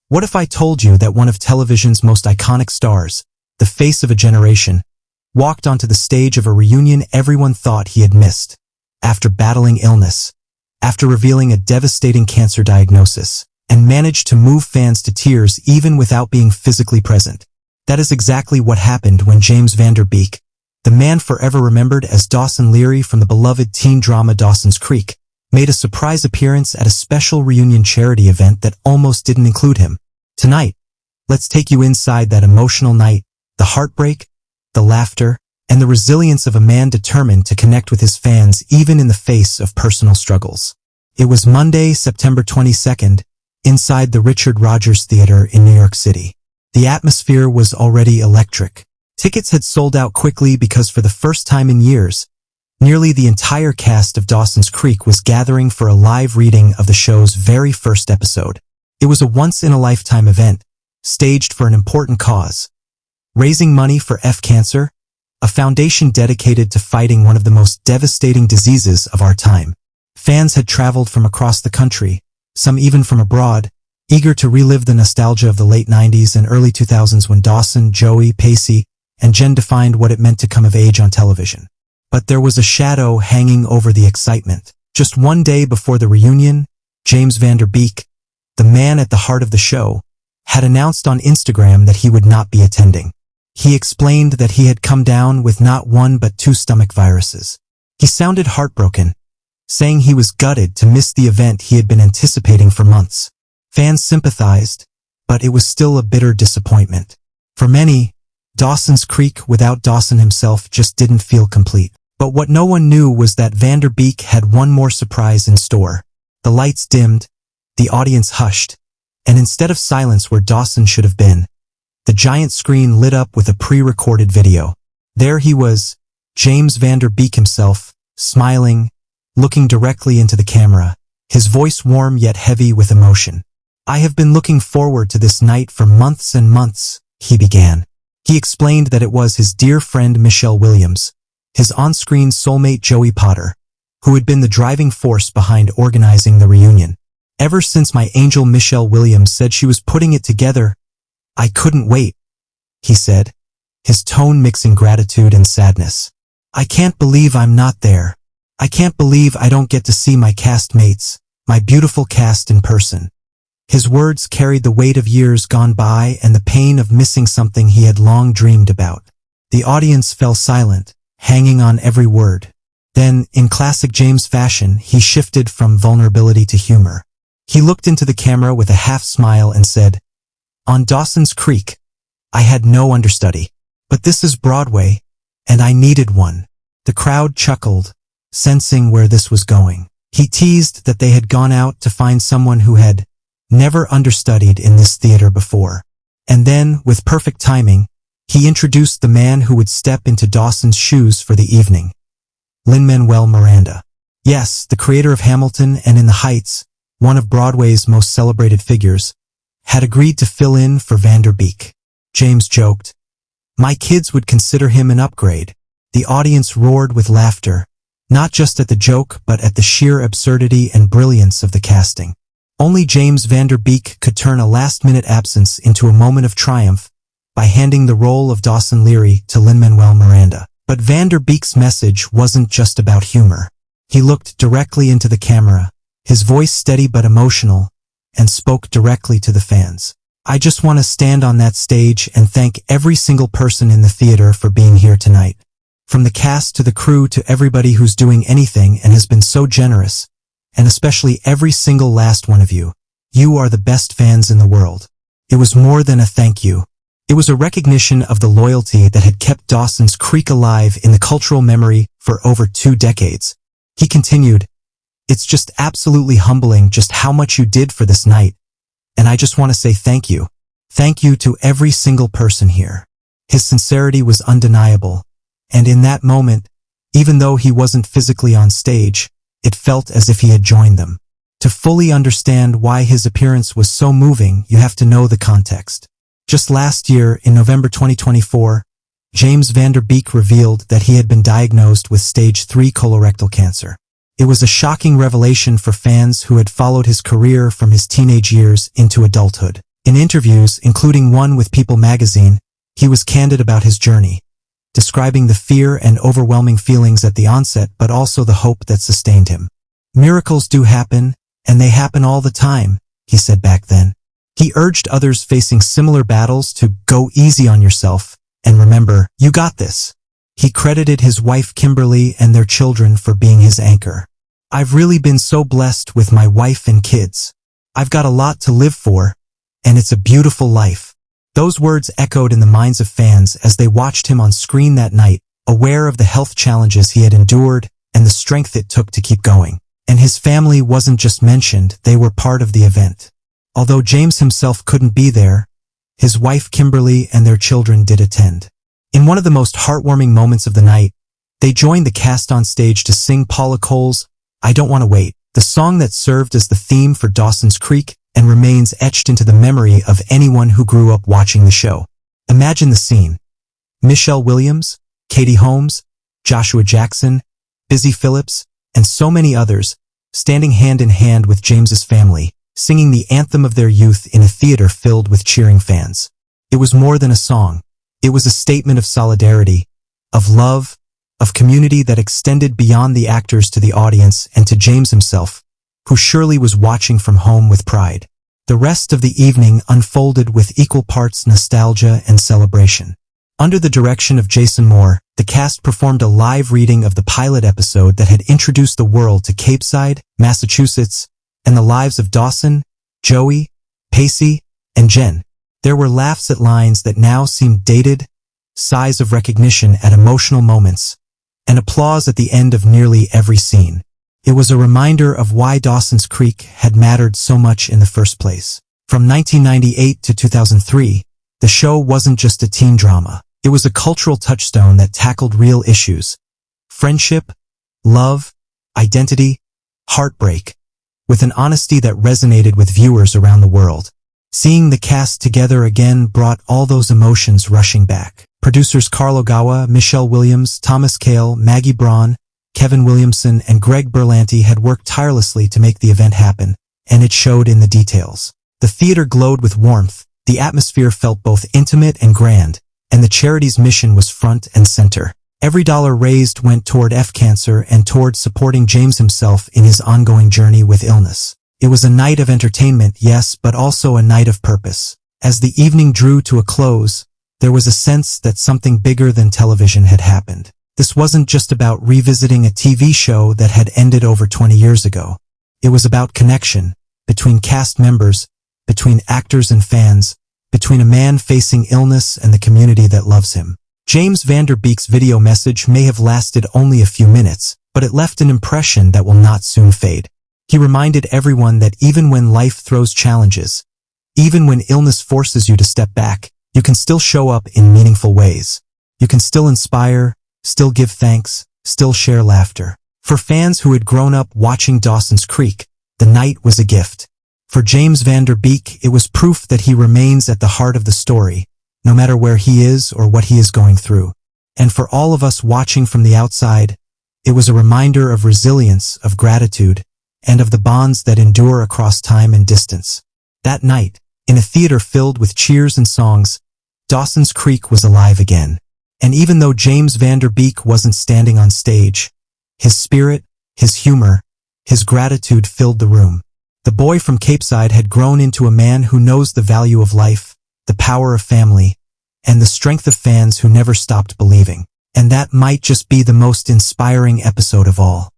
What if I told you that one of television's most iconic stars, the face of a generation, walked onto the stage of a reunion everyone thought he had missed, after battling illness, after revealing a devastating cancer diagnosis, and managed to move fans to tears even without being physically present? That is exactly what happened when James Van Der Beek, the man forever remembered as Dawson Leary from the beloved teen drama Dawson's Creek, made a surprise appearance at a special reunion charity event that almost didn't include him. Tonight, let's take you inside that emotional night, the heartbreak, the laughter, and the resilience of a man determined to connect with his fans even in the face of personal struggles. It was Monday, September 22nd, inside the Richard Rodgers Theater in New York City. The atmosphere was already electric. Tickets had sold out quickly because for the first time in years, nearly the entire cast of Dawson's Creek was gathering for a live reading of the show's very first episode. It was a once-in-a-lifetime event, staged for an important cause, raising money for cancer, a foundation dedicated to fighting one of the most devastating diseases of our time. Fans had traveled from across the country, some even from abroad, eager to relive the nostalgia of the late 90s and early 2000s when Dawson, Joey, Pacey, and Jen defined what it meant to come of age on television. But there was a shadow hanging over the excitement. Just one day before the reunion, James Van Der Beek, the man at the heart of the show, had announced on Instagram that he would not be attending. He explained that he had come down with not one but 2 stomach viruses. He sounded heartbroken, saying he was gutted to miss the event he had been anticipating for months. Fans sympathized, but it was still a bitter disappointment. For many, Dawson's Creek without Dawson himself just didn't feel complete. But what no one knew was that Van Der Beek had one more surprise in store. The lights dimmed, the audience hushed, and instead of silence where Dawson should have been, the giant screen lit up with a pre-recorded video. There he was, James Van Der Beek himself, smiling, looking directly into the camera, his voice warm yet heavy with emotion. "I have been looking forward to this night for months and months," he began. He explained that it was his dear friend Michelle Williams, his on-screen soulmate Joey Potter, who had been the driving force behind organizing the reunion. "Ever since my angel Michelle Williams said she was putting it together, I couldn't wait," he said, his tone mixing gratitude and sadness. "I can't believe I'm not there. I can't believe I don't get to see my castmates, my beautiful cast in person." His words carried the weight of years gone by and the pain of missing something he had long dreamed about. The audience fell silent, hanging on every word. Then, in classic James fashion, he shifted from vulnerability to humor. He looked into the camera with a half-smile and said, "On Dawson's Creek, I had no understudy. But this is Broadway, and I needed one." The crowd chuckled, sensing where this was going. He teased that they had gone out to find someone who had never understudied in this theater before. And then, with perfect timing, he introduced the man who would step into Dawson's shoes for the evening. Lin-Manuel Miranda. Yes, the creator of Hamilton and In the Heights, one of Broadway's most celebrated figures, had agreed to fill in for Van Der Beek. James joked, "My kids would consider him an upgrade." The audience roared with laughter, not just at the joke but at the sheer absurdity and brilliance of the casting. Only James Van Der Beek could turn a last-minute absence into a moment of triumph by handing the role of Dawson Leary to Lin-Manuel Miranda. But Van Der Beek's message wasn't just about humor. He looked directly into the camera, his voice steady but emotional, and spoke directly to the fans. "I just want to stand on that stage and thank every single person in the theater for being here tonight. From the cast to the crew to everybody who's doing anything and has been so generous, and especially every single last one of you. You are the best fans in the world." It was more than a thank you. It was a recognition of the loyalty that had kept Dawson's Creek alive in the cultural memory for over 2 decades. He continued, "It's just absolutely humbling just how much you did for this night, and I just want to say thank you. Thank you to every single person here." His sincerity was undeniable, and in that moment, even though he wasn't physically on stage, it felt as if he had joined them. To fully understand why his appearance was so moving, you have to know the context. Just last year, in November 2024, James Van Der Beek revealed that he had been diagnosed with stage 3 colorectal cancer. It was a shocking revelation for fans who had followed his career from his teenage years into adulthood. In interviews, including one with People magazine, he was candid about his journey, describing the fear and overwhelming feelings at the onset but also the hope that sustained him. "Miracles do happen, and they happen all the time," he said back then. He urged others facing similar battles to go easy on yourself, and remember, you got this. He credited his wife Kimberly and their children for being his anchor. "I've really been so blessed with my wife and kids. I've got a lot to live for, and it's a beautiful life." Those words echoed in the minds of fans as they watched him on screen that night, aware of the health challenges he had endured and the strength it took to keep going. And his family wasn't just mentioned, they were part of the event. Although James himself couldn't be there, his wife Kimberly and their children did attend. In one of the most heartwarming moments of the night, they joined the cast on stage to sing Paula Cole's "I Don't Want to Wait," the song that served as the theme for Dawson's Creek and remains etched into the memory of anyone who grew up watching the show. Imagine the scene. Michelle Williams, Katie Holmes, Joshua Jackson, Busy Phillips, and so many others, standing hand in hand with James's family, singing the anthem of their youth in a theater filled with cheering fans. It was more than a song. It was a statement of solidarity, of love, of community that extended beyond the actors to the audience and to James himself, who surely was watching from home with pride. The rest of the evening unfolded with equal parts nostalgia and celebration. Under the direction of Jason Moore, the cast performed a live reading of the pilot episode that had introduced the world to Capeside, Massachusetts, and the lives of Dawson, Joey, Pacey, and Jen. There were laughs at lines that now seemed dated, sighs of recognition at emotional moments, and applause at the end of nearly every scene. It was a reminder of why Dawson's Creek had mattered so much in the first place. From 1998 to 2003, the show wasn't just a teen drama. It was a cultural touchstone that tackled real issues: friendship, love, identity, heartbreak, with an honesty that resonated with viewers around the world. Seeing the cast together again brought all those emotions rushing back. Producers Carl Ogawa, Michelle Williams, Thomas Kail, Maggie Braun, Kevin Williamson, and Greg Berlanti had worked tirelessly to make the event happen, and it showed in the details. The theater glowed with warmth, the atmosphere felt both intimate and grand, and the charity's mission was front and center. Every dollar raised went toward cancer and toward supporting James himself in his ongoing journey with illness. It was a night of entertainment, yes, but also a night of purpose. As the evening drew to a close, there was a sense that something bigger than television had happened. This wasn't just about revisiting a TV show that had ended over 20 years ago. It was about connection, between cast members, between actors and fans, between a man facing illness and the community that loves him. James Van Der Beek's video message may have lasted only a few minutes, but it left an impression that will not soon fade. He reminded everyone that even when life throws challenges, even when illness forces you to step back, you can still show up in meaningful ways. You can still inspire, still give thanks, still share laughter. For fans who had grown up watching Dawson's Creek, the night was a gift. For James Van Der Beek, it was proof that he remains at the heart of the story, no matter where he is or what he is going through. And for all of us watching from the outside, it was a reminder of resilience, of gratitude, and of the bonds that endure across time and distance. That night, in a theater filled with cheers and songs, Dawson's Creek was alive again. And even though James Van Der Beek wasn't standing on stage, his spirit, his humor, his gratitude filled the room. The boy from Capeside had grown into a man who knows the value of life, the power of family, and the strength of fans who never stopped believing. And that might just be the most inspiring episode of all.